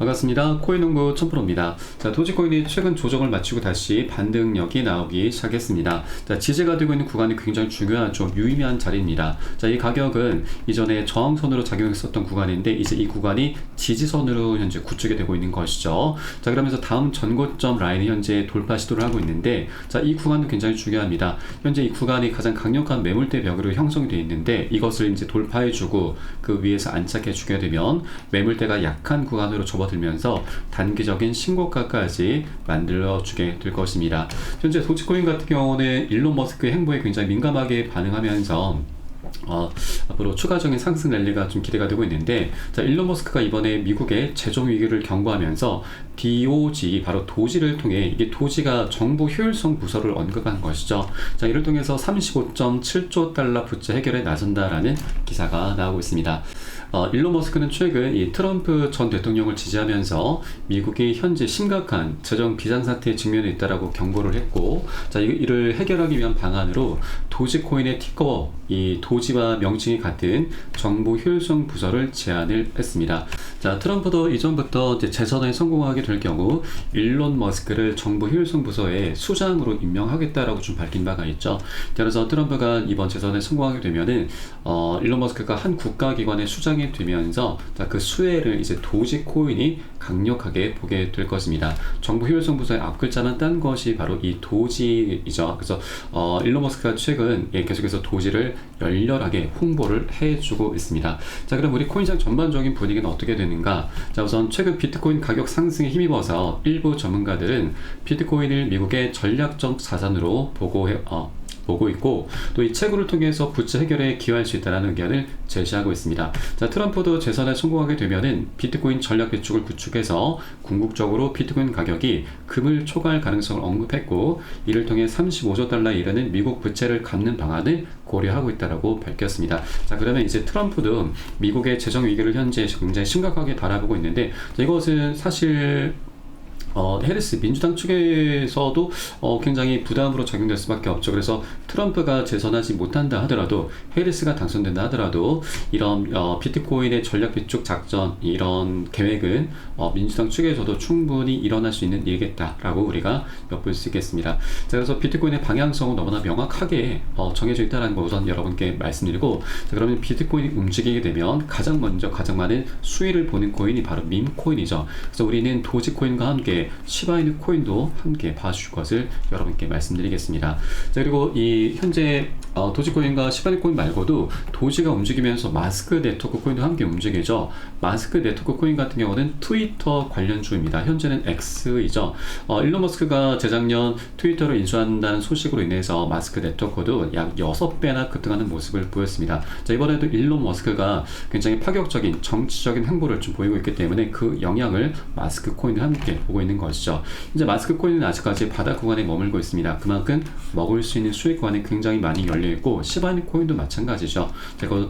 반갑습니다. 코인농부 첨프로입니다. 자, 도지코인이 최근 조정을 마치고 다시 반등력이 나오기 시작했습니다. 자, 지지가 되고 있는 구간이 굉장히 중요한 좀 유의미한 자리입니다. 자, 이 가격은 이전에 저항선으로 작용했었던 구간인데 이제 이 구간이 지지선으로 현재 구축이 되고 있는 것이죠. 자, 그러면서 다음 전고점 라인이 현재 돌파 시도를 하고 있는데, 자, 이 구간도 굉장히 중요합니다. 현재 이 구간이 가장 강력한 매물대 벽으로 형성이 되어 있는데 이것을 이제 돌파해주고 그 위에서 안착해주게 되면 매물대가 약한 구간으로 접어들면서 단기적인 신고가까지 만들어주게 될 것입니다. 현재 도지코인 같은 경우는 일론 머스크의 행보에 굉장히 민감하게 반응하면서 앞으로 추가적인 상승 랠리가 좀 기대가 되고 있는데, 자, 일론 머스크가 이번에 미국의 재정 위기를 경고하면서 DOG, 바로 도지를 통해, 이게 도지가 정부 효율성 부서를 언급한 것이죠. 자, 이를 통해서 35.7조 달러 부채 해결에 나선다라는 기사가 나오고 있습니다. 일론 머스크는 최근 이 트럼프 전 대통령을 지지하면서 미국이 현재 심각한 재정 비상사태에 직면해 있다라고 경고를 했고, 자, 이를 해결하기 위한 방안으로 도지코인의 티커, 이 도지와 명칭이 같은 정부 효율성 부서를 제안을 했습니다. 자, 트럼프도 이전부터 이제 재선에 성공하게 될 경우 일론 머스크를 정부 효율성 부서의 수장으로 임명하겠다라고 좀 밝힌 바가 있죠. 그래서 트럼프가 이번 재선에 성공하게 되면은 일론 머스크가 한 국가기관의 수장이 되면서, 자, 그 수혜를 이제 도지코인이 강력하게 보게 될 것입니다. 정부 효율성 부서의 앞글자만 딴 것이 바로 이 도지이죠. 그래서 일론 머스크가 최근 계속해서 도지를 열렬하게 홍보를 해주고 있습니다. 자, 그럼 우리 코인시장 전반적인 분위기는 어떻게 되는가? 자, 우선 최근 비트코인 가격 상승에 힘입어서 일부 전문가들은 비트코인을 미국의 전략적 자산으로 보고 있고, 또 이 채굴을 통해서 부채 해결에 기여할 수 있다는 의견을 제시하고 있습니다. 자, 트럼프도 재선에 성공하게 되면은 비트코인 전략 비축을 구축해서 궁극적으로 비트코인 가격이 금을 초과할 가능성을 언급했고, 이를 통해 35조 달러에 이르는 미국 부채를 갚는 방안을 고려하고 있다라고 밝혔습니다. 자, 그러면 이제 트럼프도 미국의 재정 위기를 현재 굉장히 심각하게 바라보고 있는데, 자, 이것은 사실 해리스 민주당 측에서도 굉장히 부담으로 작용될 수밖에 없죠. 그래서 트럼프가 재선하지 못한다 하더라도, 해리스가 당선된다 하더라도 이런 비트코인의 전략 비축 작전, 이런 계획은 민주당 측에서도 충분히 일어날 수 있는 일이겠다라고 우리가 엿볼 수 있겠습니다. 자, 그래서 비트코인의 방향성은 너무나 명확하게 정해져 있다는 거 우선 여러분께 말씀드리고, 자, 그러면 비트코인이 움직이게 되면 가장 먼저 가장 많은 수익을 보는 코인이 바로 밈코인이죠. 그래서 우리는 도지코인과 함께 시바이누 코인도 함께 봐주실 것을 여러분께 말씀드리겠습니다. 자, 그리고 이 현재 도지코인과 시바이누 코인 말고도 도지가 움직이면서 마스크 네트워크 코인도 함께 움직이죠. 마스크 네트워크 코인 같은 경우는 트위터 관련주입니다. 현재는 X이죠. 일론 머스크가 재작년 트위터를 인수한다는 소식으로 인해서 마스크 네트워크도 약 6배나 급등하는 모습을 보였습니다. 자, 이번에도 일론 머스크가 굉장히 파격적인 정치적인 행보를 좀 보이고 있기 때문에 그 영향을 마스크 코인과 함께 보고 있는 것이죠. 이제 마스크 코인은 아직까지 바닥 구간에 머물고 있습니다. 그만큼 먹을 수 있는 수익 구간이 굉장히 많이 열려 있고, 시바이누 코인도 마찬가지죠. 제가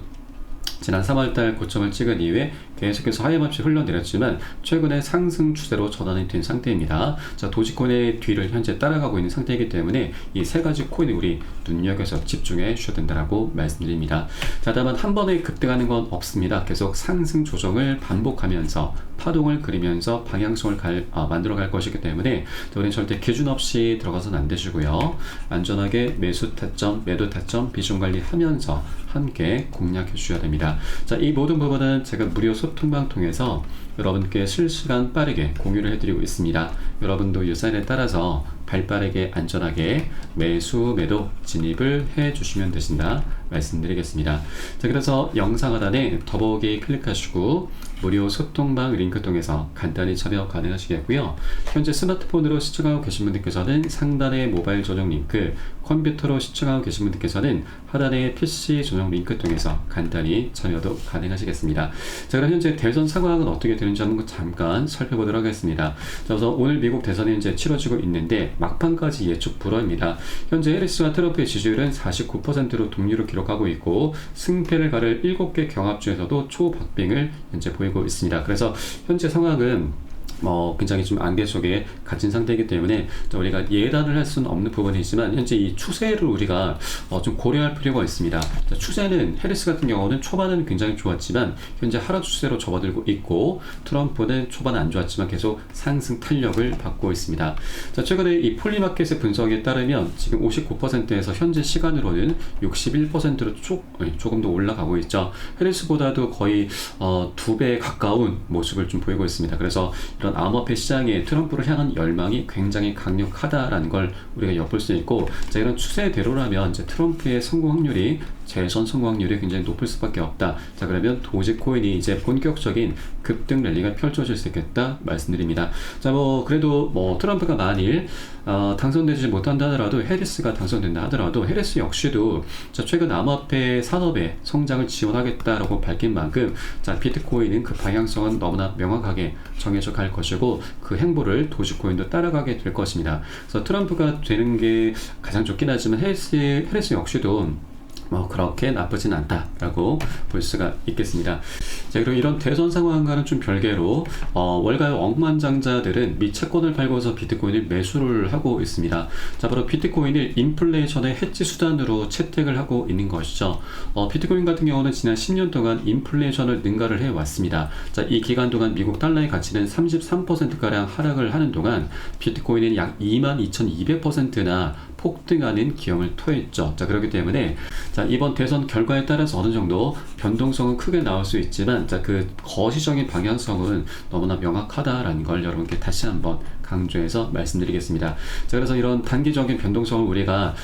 지난 3월달 고점을 찍은 이후에 계속해서 하염없이 흘러내렸지만 최근에 상승 추세로 전환이 된 상태입니다. 자, 도지코인의 뒤를 현재 따라가고 있는 상태이기 때문에 이 세 가지 코인을 우리 눈여겨서 집중해 주셔야 된다고 말씀드립니다. 자, 다만 한 번에 급등하는 건 없습니다. 계속 상승 조정을 반복하면서 파동을 그리면서 방향성을 만들어 갈 것이기 때문에 우리는 절대 기준 없이 들어가서는 안 되시고요. 안전하게 매수 타점, 매도 타점 비중 관리하면서 함께 공략해 주셔야 됩니다. 자, 이 모든 부분은 제가 무료 소통방 통해서 여러분께 실시간 빠르게 공유를 해드리고 있습니다. 여러분도 이 사인에 따라서 발빠르게 안전하게 매수 매도 진입을 해 주시면 되신다 말씀드리겠습니다. 자, 그래서 영상 하단에 더보기 클릭하시고 무료 소통방 링크 통해서 간단히 참여 가능하시겠고요. 현재 스마트폰으로 시청하고 계신 분들께서는 상단의 모바일 전용 링크, 컴퓨터로 시청하고 계신 분들께서는 하단의 PC 전용 링크 통해서 간단히 참여도 가능하시겠습니다. 자, 그럼 현재 대선 상황은 어떻게 되는지 한번 잠깐 살펴보도록 하겠습니다. 자, 우선 오늘 미국 대선이 이제 치러지고 있는데 막판까지 예측 불허입니다. 현재 해리스와 트럼프의 지지율은 49%로 동률을 기록하고 있고, 승패를 가를 7개 경합주에서도 초박빙을 현재 보이고 있습니다. 그래서 현재 상황은 굉장히 좀 안개 속에 갇힌 상태이기 때문에 우리가 예단을 할 수는 없는 부분이지만 현재 이 추세를 우리가 좀 고려할 필요가 있습니다. 추세는 해리스 같은 경우는 초반은 굉장히 좋았지만 현재 하락 추세로 접어들고 있고, 트럼프는 초반 안 좋았지만 계속 상승 탄력을 받고 있습니다. 자, 최근에 이 폴리마켓의 분석에 따르면 지금 59%에서 현재 시간으로는 61%로 조금 더 올라가고 있죠. 해리스보다도 거의 2배 가까운 모습을 좀 보이고 있습니다. 그래서 이런 암호화폐 시장에 트럼프를 향한 열망이 굉장히 강력하다라는 걸 우리가 엿볼 수 있고, 자, 이런 추세대로라면 이제 트럼프의 성공 확률이, 재선 성공 확률이 굉장히 높을 수밖에 없다. 자, 그러면 도지코인이 이제 본격적인 급등 랠리가 펼쳐질 수 있겠다 말씀드립니다. 자, 그래도 트럼프가 만일 당선되지 못한다 하더라도, 해리스가 당선된다 하더라도, 해리스 역시도 자, 최근 암호화폐 산업의 성장을 지원하겠다라고 밝힌 만큼, 자, 비트코인은 그 방향성은 너무나 명확하게 정해져 갈 것이고, 그 행보를 도지코인도 따라가게 될 것입니다. 그래서 트럼프가 되는 게 가장 좋긴 하지만 해리스 역시도 그렇게 나쁘진 않다라고 볼 수가 있겠습니다. 자, 그리고 이런 대선 상황과는 좀 별개로 월가의 억만장자들은 미 채권을 팔고서 비트코인을 매수를 하고 있습니다. 자, 바로 비트코인을 인플레이션의 해지 수단으로 채택을 하고 있는 것이죠. 비트코인 같은 경우는 지난 10년 동안 인플레이션을 능가를 해왔습니다. 자, 이 기간 동안 미국 달러의 가치는 33%가량 하락을 하는 동안 비트코인은 약 22,200%나 폭등하는 기염을 토했죠. 자, 그렇기 때문에 자, 이번 대선 결과에 따라서 어느 정도 변동성은 크게 나올 수 있지만, 자, 그 거시적인 방향성은 너무나 명확하다라는 걸 여러분께 다시 한번 강조해서 말씀드리겠습니다. 자, 그래서 이런 단기적인 변동성을 우리가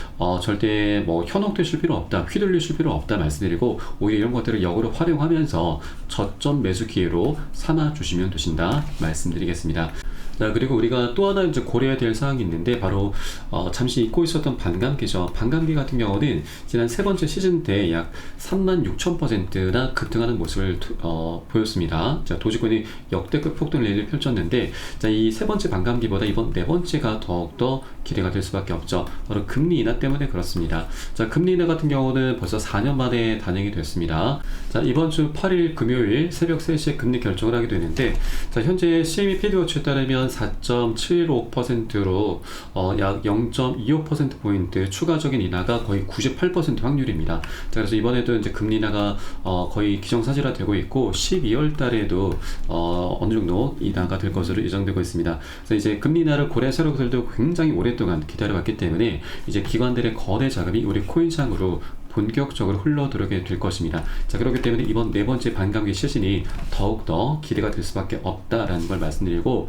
절대 현혹되실 필요 없다, 휘둘리실 필요 없다 말씀드리고, 오히려 이런 것들을 역으로 활용하면서 저점 매수 기회로 삼아 주시면 되신다 말씀드리겠습니다. 자, 그리고 우리가 또 하나 이제 고려해야 될 사항이 있는데, 바로 잠시 잊고 있었던 반감기죠. 반감기 같은 경우는 지난 세 번째 시즌 때 약 36,000%나 급등하는 모습을 보였습니다. 자, 도지코인이 역대급 폭등 랠리를 펼쳤는데, 자, 이 세 번째 반감기보다 이번 네 번째가 더욱더 기대가 될 수밖에 없죠. 바로 금리 인하 때문에 그렇습니다. 자, 금리 인하 같은 경우는 벌써 4년 만에 단행이 됐습니다. 자, 이번 주 8일 금요일 새벽 3시에 금리 결정을 하게 되는데, 자, 현재 CME 피드워치에 따르면 4.75%로 약 0.25%포인트 추가적인 인하가 거의 98% 확률입니다. 자, 그래서 이번에도 이제 금리 인하가 거의 기정사실화 되고 있고, 12월 달에도 어느 정도 인하가 될 것으로 예정되고 있습니다. 그래서 이제 금리 인하를 고래 세력들도 굉장히 오랫동안 기다려왔기 때문에 이제 기관들의 거대 자금이 우리 코인시장으로 본격적으로 흘러들어오게 될 것입니다. 자, 그렇기 때문에 이번 네 번째 반감기 시즌이 더욱더 기대가 될 수밖에 없다라는 걸 말씀드리고,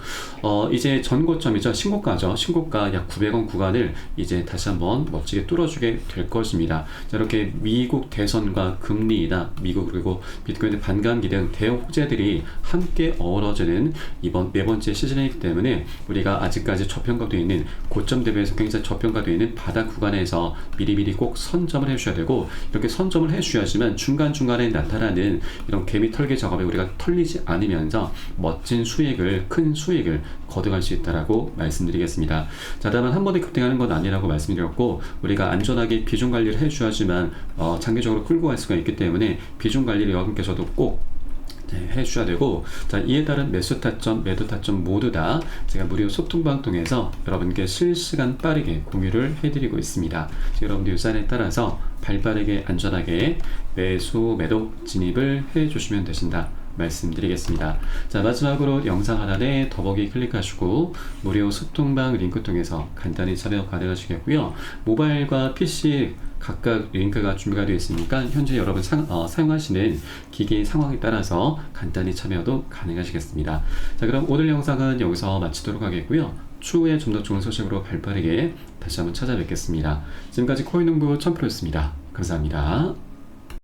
이제 전고점이죠. 신고가죠. 신고가 약 900원 구간을 이제 다시 한번 멋지게 뚫어주게 될 것입니다. 자, 이렇게 미국 대선과 금리 인하, 미국 그리고 비트코인의 반감기 등 대형 호재들이 함께 어우러지는 이번 네 번째 시즌이기 때문에, 우리가 아직까지 저평가되어 있는, 고점 대비해서 굉장히 저평가되어 있는 바닥 구간에서 미리미리 꼭 선점을 해주셔야 되고, 이렇게 선점을 해주셔야지만 중간중간에 나타나는 이런 개미 털기 작업에 우리가 털리지 않으면서 멋진 수익을, 큰 수익을 거둬갈 수 있다라고 말씀드리겠습니다. 자, 다만 한 번에 급등하는 건 아니라고 말씀드렸고, 우리가 안전하게 비중 관리를 해주셔야지만 장기적으로 끌고 갈 수가 있기 때문에 비중 관리를 여러분께서도 꼭 해주셔야 되고, 자, 이에 따른 매수 타점, 매도 타점 모두 다 제가 무료 소통방 통해서 여러분께 실시간 빠르게 공유를 해드리고 있습니다. 여러분들 유산에 따라서 발빠르게 안전하게 매수, 매도 진입을 해주시면 되신다 말씀드리겠습니다. 자, 마지막으로 영상 하단에 더보기 클릭하시고 무료 소통방 링크 통해서 간단히 참여 가능하시겠고요. 모바일과 PC 각각 링크가 준비가 되어 있으니까 현재 여러분 사용하시는 기기 상황에 따라서 간단히 참여도 가능하시겠습니다. 자, 그럼 오늘 영상은 여기서 마치도록 하겠고요. 추후에 좀 더 좋은 소식으로 발빠르게 다시 한번 찾아뵙겠습니다. 지금까지 코인농부 천프로였습니다. 감사합니다.